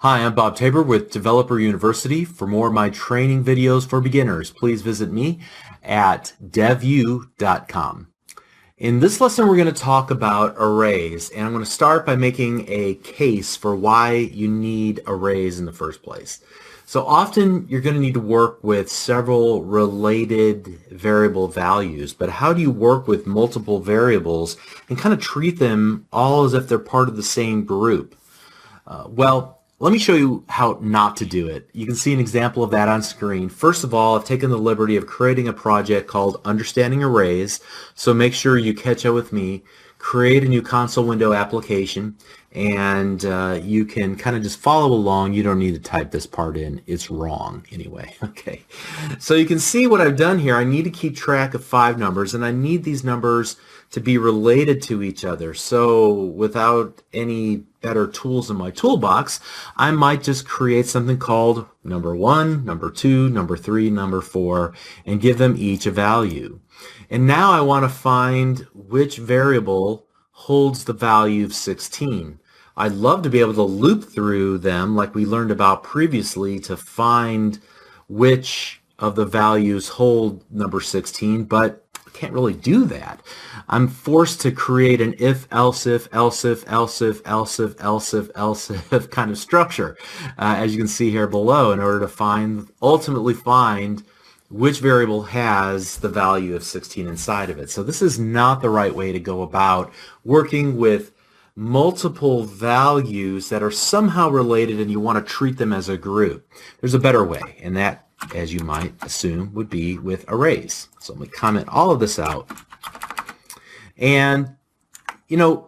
Hi, I'm Bob Tabor with Developer University. For more of my training videos for beginners, please visit me at devu.com. In this lesson, we're going to talk about arrays, and I'm going to start by making a case for why you need arrays in the first place. So often you're going to need to work with several related variable values, but how do you work with multiple variables and kind of treat them all as if they're part of the same group? Let me show you how not to do it. You can see an example of that on screen. First of all, I've taken the liberty of creating a project called Understanding Arrays, so make sure you catch up with me. Create a new console window application, and you can kind of just follow along. You don't need to type this part in. It's wrong anyway. Okay, so you can see what I've done here. I need to keep track of 5 numbers, and I need these numbers to be related to each other. So without any better tools in my toolbox, I might just create something called number 1, number 2, number 3, number 4, and give them each a value. And now I want to find which variable holds the value of 16. I'd love to be able to loop through them like we learned about previously to find which of the values hold number 16, but I can't really do that. I'm forced to create an if, else if, else if, else if, else if, else if, else if kind of structure, as you can see here below, in order to ultimately find which variable has the value of 16 inside of it. So this is not the right way to go about working with multiple values that are somehow related and you want to treat them as a group. There's a better way, and that, as you might assume, would be with arrays. So let me comment all of this out. And,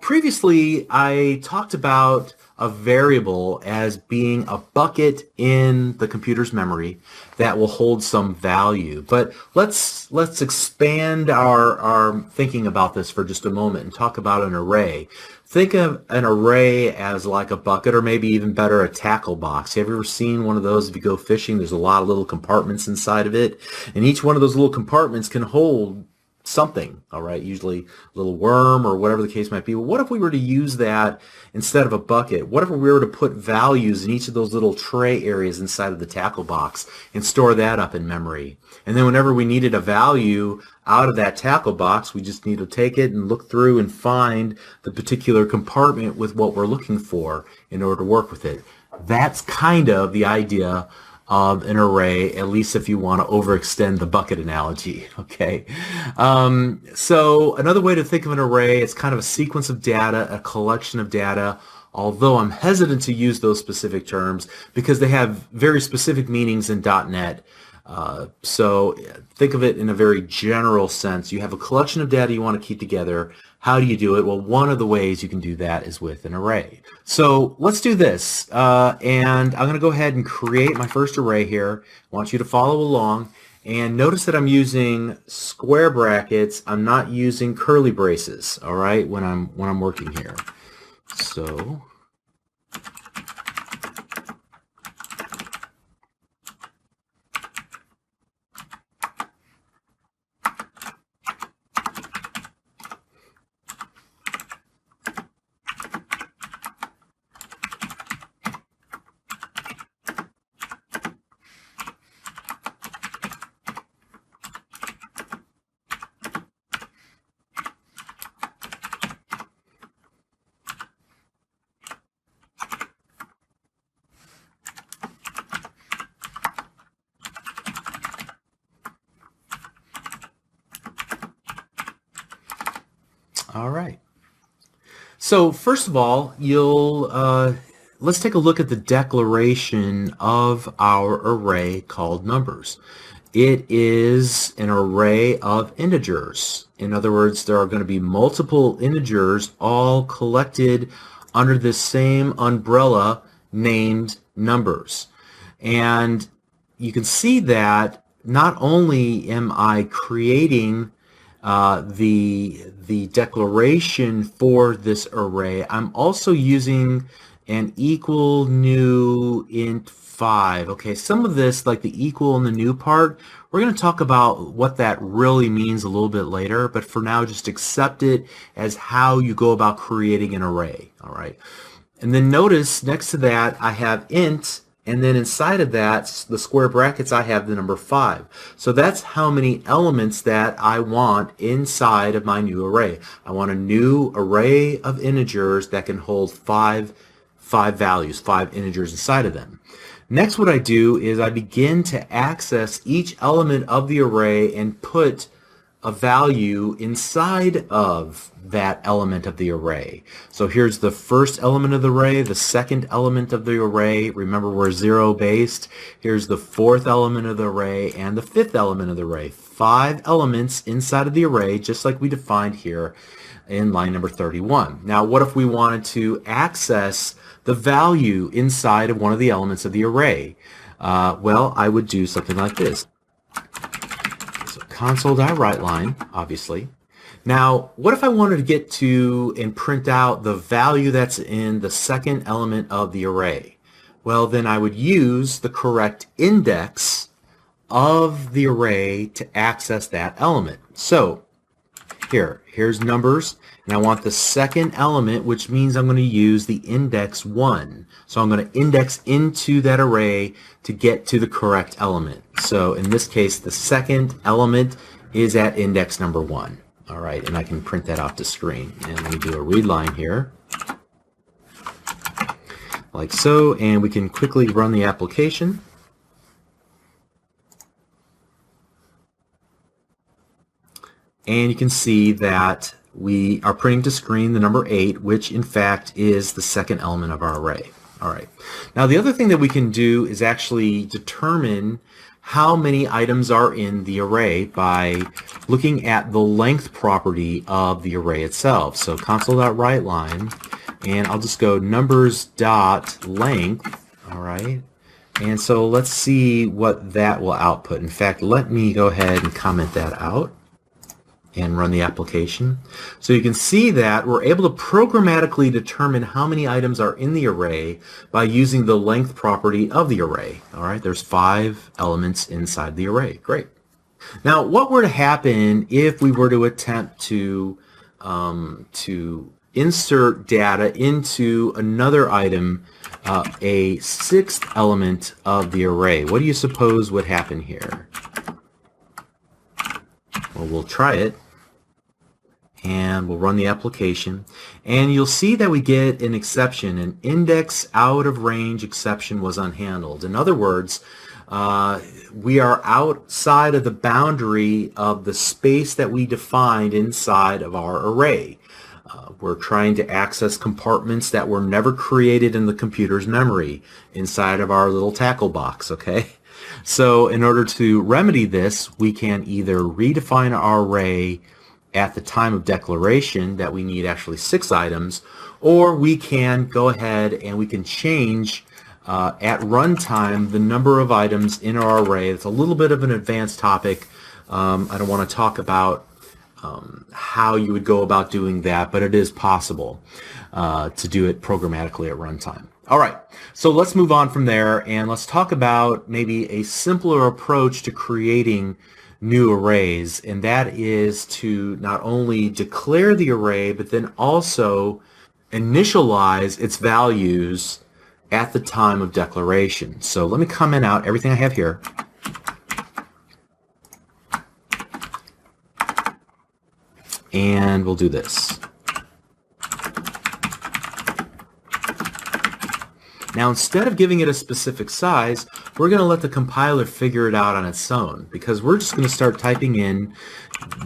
previously I talked about a variable as being a bucket in the computer's memory that will hold some value. But let's expand our thinking about this for just a moment and talk about an array. Think of an array as like a bucket, or maybe even better, a tackle box. Have you ever seen one of those? If you go fishing, there's a lot of little compartments inside of it, and each one of those little compartments can hold something, all right, usually a little worm or whatever the case might be. Well, what if we were to use that instead of a bucket? What if we were to put values in each of those little tray areas inside of the tackle box and store that up in memory? And then whenever we needed a value out of that tackle box, we just need to take it and look through and find the particular compartment with what we're looking for in order to work with it. That's kind of the idea of an array, at least if you want to overextend the bucket analogy, okay? So another way to think of an array, it's kind of a sequence of data, a collection of data, although I'm hesitant to use those specific terms because they have very specific meanings in .NET. So think of it in a very general sense. You have a collection of data you want to keep together. How do you do it? Well, one of the ways you can do that is with an array. So let's do this. And I'm going to go ahead and create my first array here. I want you to follow along. And notice that I'm using square brackets. I'm not using curly braces, all right, when I'm working here. So all right. So first of all, let's take a look at the declaration of our array called numbers. It is an array of integers. In other words, there are going to be multiple integers all collected under this same umbrella named numbers. And you can see that not only am I creating the declaration for this array, I'm also using an equal new int 5. Okay, some of this, like the equal and the new part, we're going to talk about what that really means a little bit later, but for now just accept it as how you go about creating an array. All right. And then notice next to that I have int, and then inside of that, the square brackets, I have the number 5. So that's how many elements that I want inside of my new array. I want a new array of integers that can hold five values, 5 integers inside of them. Next, what I do is I begin to access each element of the array and put a value inside of that element of the array. So here's the first element of the array, the second element of the array. Remember, we're 0 based. Here's the fourth element of the array and the fifth element of the array. 5 elements inside of the array, just like we defined here in line number 31. Now, what if we wanted to access the value inside of one of the elements of the array? Well, I would do something like this. Console.WriteLine, obviously. Now, what if I wanted to get to and print out the value that's in the second element of the array? Well, then I would use the correct index of the array to access that element. So, here's numbers, and I want the second element, which means I'm going to use the index 1. So I'm going to index into that array to get to the correct element. So in this case, the second element is at index number 1. All right, and I can print that off the screen. And let me do a read line here, like so, and we can quickly run the application. And you can see that we are printing to screen the number 8, which in fact is the second element of our array. All right. Now the other thing that we can do is actually determine how many items are in the array by looking at the length property of the array itself. So console.WriteLine, and I'll just go numbers.length. All right. And so let's see what that will output. In fact, let me go ahead and comment that out and run the application. So you can see that we're able to programmatically determine how many items are in the array by using the length property of the array. All right, there's 5 elements inside the array. Great. Now, what were to happen if we were to attempt to insert data into another item, a 6th element of the array? What do you suppose would happen here? Well, we'll try it, and we'll run the application, and you'll see that we get an exception. An index out of range exception was unhandled. In other words, we are outside of the boundary of the space that we defined inside of our array. We're trying to access compartments that were never created in the computer's memory inside of our little tackle box, okay? So in order to remedy this, we can either redefine our array at the time of declaration that we need actually 6 items, or we can go ahead and we can change at runtime the number of items in our array. It's a little bit of an advanced topic. I don't want to talk about how you would go about doing that, but it is possible to do it programmatically at runtime. All right, so let's move on from there, and let's talk about maybe a simpler approach to creating new arrays, and that is to not only declare the array, but then also initialize its values at the time of declaration. So let me comment out everything I have here. And we'll do this. Now, instead of giving it a specific size, we're going to let the compiler figure it out on its own, because we're just going to start typing in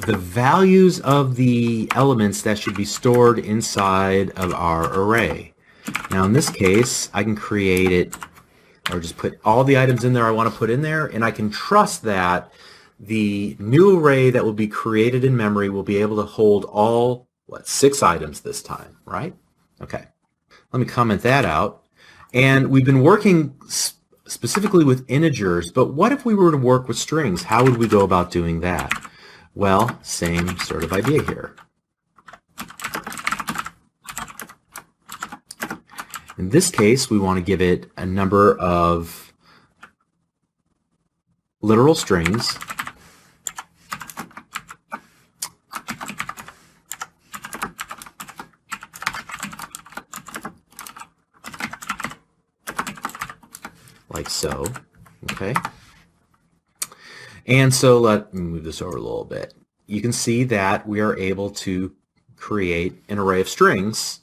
the values of the elements that should be stored inside of our array. Now, in this case, I can create it, or just put all the items in there I want to put in there, and I can trust that the new array that will be created in memory will be able to hold all, 6 items this time, right? Okay. Let me comment that out. And we've been working specifically with integers, but what if we were to work with strings? How would we go about doing that? Well, same sort of idea here. In this case, we want to give it a number of literal strings. like so. Okay. And so let me move this over a little bit. You can see that we are able to create an array of strings.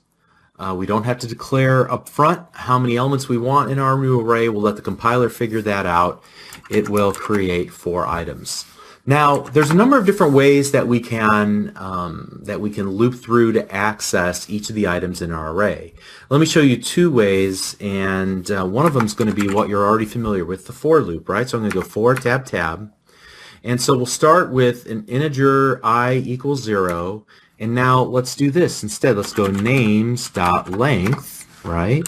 We don't have to declare up front how many elements we want in our new array. We'll let the compiler figure that out. It will create 4 items. Now, there's a number of different ways that we can loop through to access each of the items in our array. Let me show you 2 ways, and one of them is going to be what you're already familiar with, the for loop, right? So I'm going to go for tab tab, and so we'll start with an integer I equals 0, and now let's do this instead. Let's go names.length, right?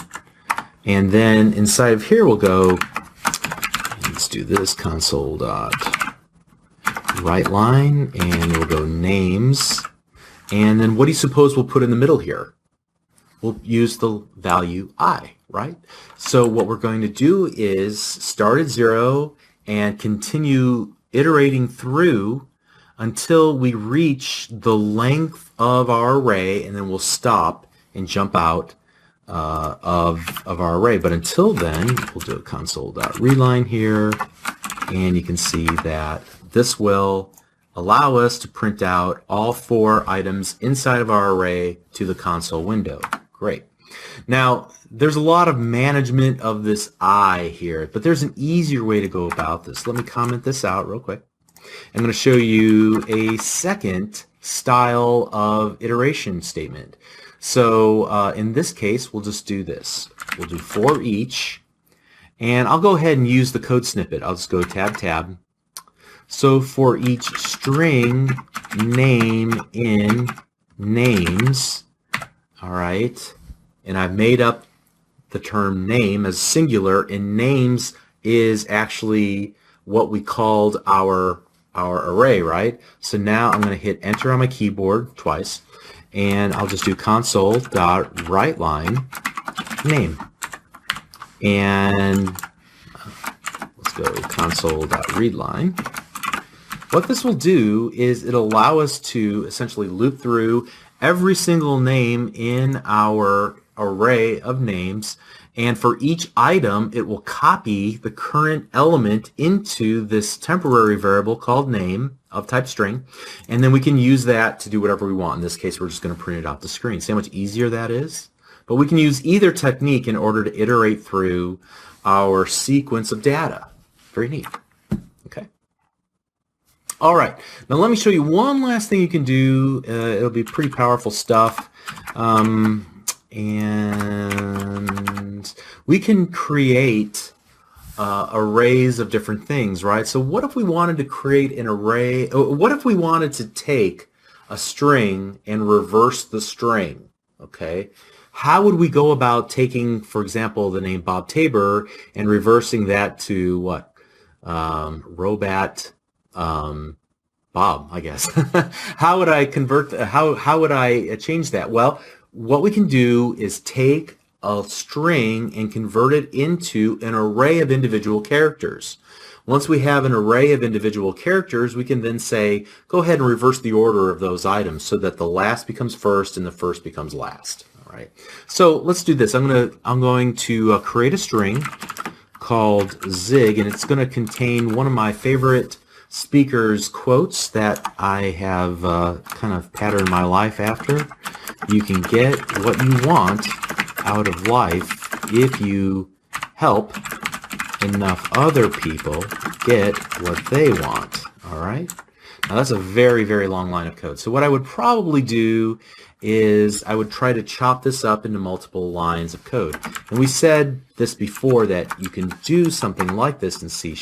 And then inside of here we'll go, let's do this, console.writeLine, and we'll go names. And then what do you suppose we'll put in the middle here? We'll use the value I, right? So what we're going to do is start at 0 and continue iterating through until we reach the length of our array, and then we'll stop and jump out of our array. But until then, we'll do a console.readline here, and you can see that this will allow us to print out all 4 items inside of our array to the console window. Great. Now, there's a lot of management of this I here, but there's an easier way to go about this. Let me comment this out real quick. I'm going to show you a second style of iteration statement. So in this case, we'll just do this. We'll do for each, and I'll go ahead and use the code snippet. I'll just go tab tab. So for each string name in names, all right, and I've made up the term name as singular, and names is actually what we called our array, right? So now I'm going to hit enter on my keyboard twice, and I'll just do console.writeLine name, and let's go console.readline. What this will do is it'll allow us to essentially loop through every single name in our array of names, and for each item it will copy the current element into this temporary variable called name of type string, and then we can use that to do whatever we want. In this case, we're just going to print it off the screen. See how much easier that is? But we can use either technique in order to iterate through our sequence of data. Very neat. Okay. All right. Now let me show you one last thing you can do. It'll be pretty powerful stuff. And we can create arrays of different things, right? So what if we wanted to create an array? What if we wanted to take a string and reverse the string? Okay. How would we go about taking, for example, the name Bob Tabor and reversing that to what? Robat Bob, I guess. How would I convert? How would I change that? Well, what we can do is take a string and convert it into an array of individual characters. Once we have an array of individual characters, we can then say, go ahead and reverse the order of those items so that the last becomes first and the first becomes last. All right. So let's do this. I'm going to create a string called Zig, and it's going to contain one of my favorite speakers quotes that I have kind of patterned my life after. You can get what you want out of life if you help enough other people get what they want. All right. Now that's a very, very long line of code. So what I would probably do is I would try to chop this up into multiple lines of code. And we said this before that you can do something like this in C#.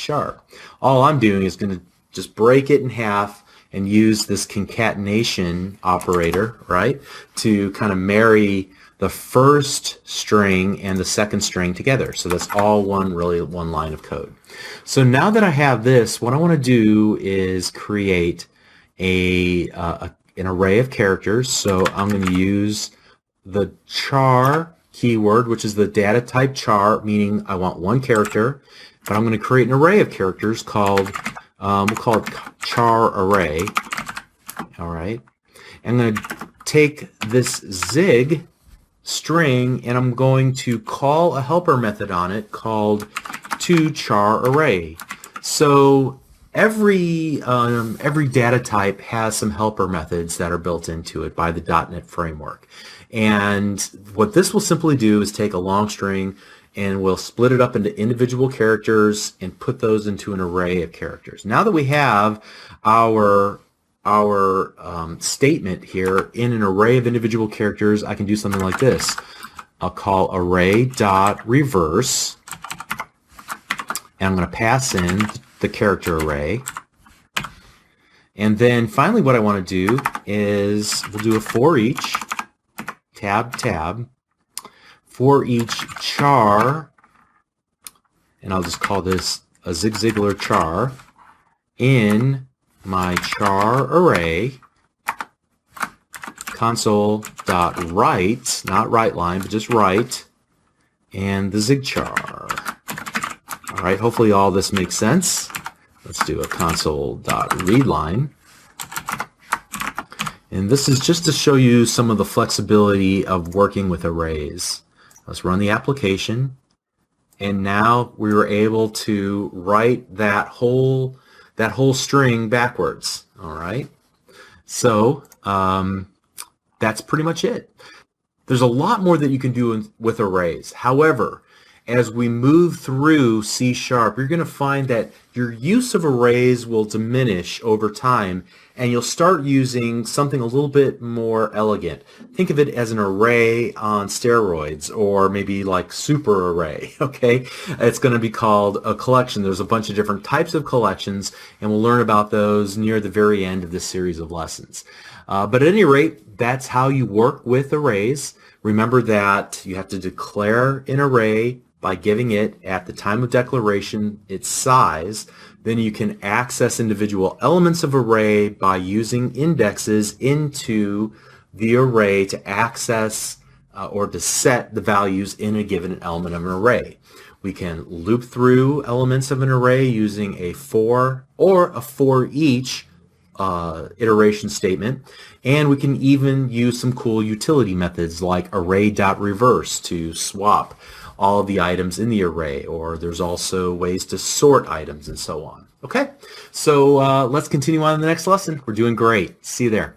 All I'm doing is going to just break it in half and use this concatenation operator, right, to kind of marry the first string and the second string together. So that's all one line of code. So now that I have this, what I want to do is create an array of characters. So I'm going to use the char keyword, which is the data type char, meaning I want one character, but I'm going to create an array of characters called, we'll call it char array. All right. I'm going to take this Zig string and I'm going to call a helper method on it called to char array. So every data type has some helper methods that are built into it by the .NET framework. And what this will simply do is take a long string and we'll split it up into individual characters and put those into an array of characters. Now that we have our statement here in an array of individual characters, I can do something like this. I'll call array.reverse, and I'm going to pass in the character array. And then finally what I want to do is we'll do a for each, tab, for each char, and I'll just call this a Zig Ziglar char, in my char array, console.write, not write line, but just write, and the zig char. All right, hopefully all this makes sense. Let's do a console.readline. And this is just to show you some of the flexibility of working with arrays. Let's run the application, and now we were able to write that whole string backwards. All right, so that's pretty much it. There's a lot more that you can do with arrays. However, as we move through C#, you're going to find that your use of arrays will diminish over time, and you'll start using something a little bit more elegant. Think of it as an array on steroids, or maybe like super array, okay? It's going to be called a collection. There's a bunch of different types of collections, and we'll learn about those near the very end of this series of lessons. But at any rate, that's how you work with arrays. Remember that you have to declare an array by giving it, at the time of declaration, its size. Then you can access individual elements of array by using indexes into the array to access or to set the values in a given element of an array. We can loop through elements of an array using a for or a for each iteration statement, and we can even use some cool utility methods like array.reverse to swap all of the items in the array, or there's also ways to sort items and so on. Okay, so let's continue on in the next lesson. We're doing great. See you there.